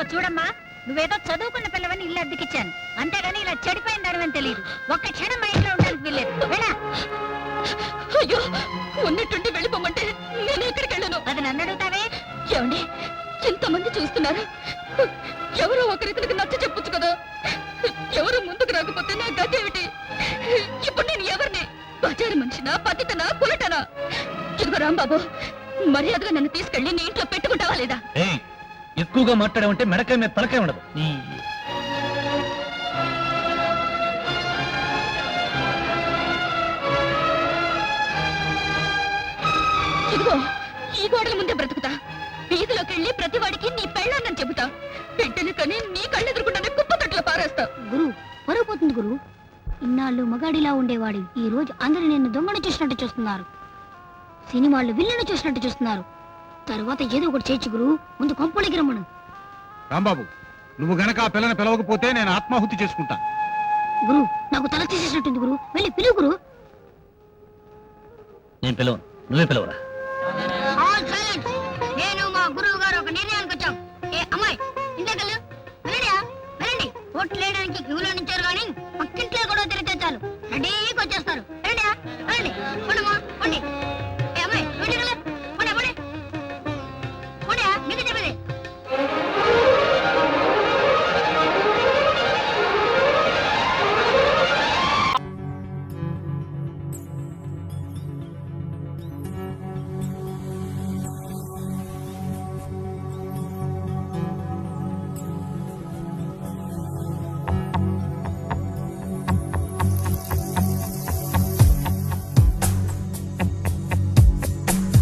ఇదిగో చూడమ్మా, నువ్వేదో చదువుకున్న పిల్లవని ఇల్లు అద్దెకిచ్చాను, అంతేగాని ఇలా చెడిపోయిన దానివని తెలియదు. ఒక్క క్షణం మా ఇంట్లో ఉండడానికి వీల్లేదు. వెళ్ళా. అయ్యో, ఉన్నట్టుండి వెళ్ళిపోమంటే నేను ఎక్కడికి వెళ్ళను. అది నన్ను అడుగుతావే? ఏమండి, ఎంతమంది చూస్తున్నారు, ఎవరో ఒకరితనికి నచ్చ చెప్పొచ్చు కదా. ఎవరు ముందుకు రాకపోతే నా గతి ఏమిటి? ఇప్పుడు నేను ఎవరిని? బజారు మనిషినా, పతితనా, కులటనా? ఇదిగో రాంబాబు, మర్యాదగా నన్ను తీసుకెళ్ళి నీ ఇంట్లో పెట్టుకుంటావా లేదా? ఎక్కువగా మాట్లాడామంటే మెడకాయ మీద తలకాయ ఉండదు. ఇదిగో ఈ గోడల ముందే బ్రతుకుతా. వీధిలోకి వెళ్ళి ప్రతివాడికి నీ పెళ్ళాన్నని చెబుతా. బిడ్డని కని నీ కళ్ళెదురుకుంటానే కుప్పతట్లో పారేస్తా. గురు పొరపోతుంది గురు. ఇన్నాళ్ళు మగాడిలా ఉండేవాడు ఈ రోజు అందరూ నిన్ను దొంగను చూసినట్టు చూస్తున్నారు. సినిమాళ్ళు విల్లును చూసినట్టు చూస్తున్నారు. తర్వాత ఏదో ఒకటి చేయొచ్చు గురు. ముందు కొంపలికి రమ్మను. రాంబాబు, నువ్వు గనక ఆ పిల్లని పిలవకపోతే నేను ఆత్మాహుతి చేసుకుంటా. గురు, నాకు తల తీసేసినట్టుంది గురు. వెళ్ళి పిలువు గురు. నేను పిలవను, నువ్వే పిలవరా.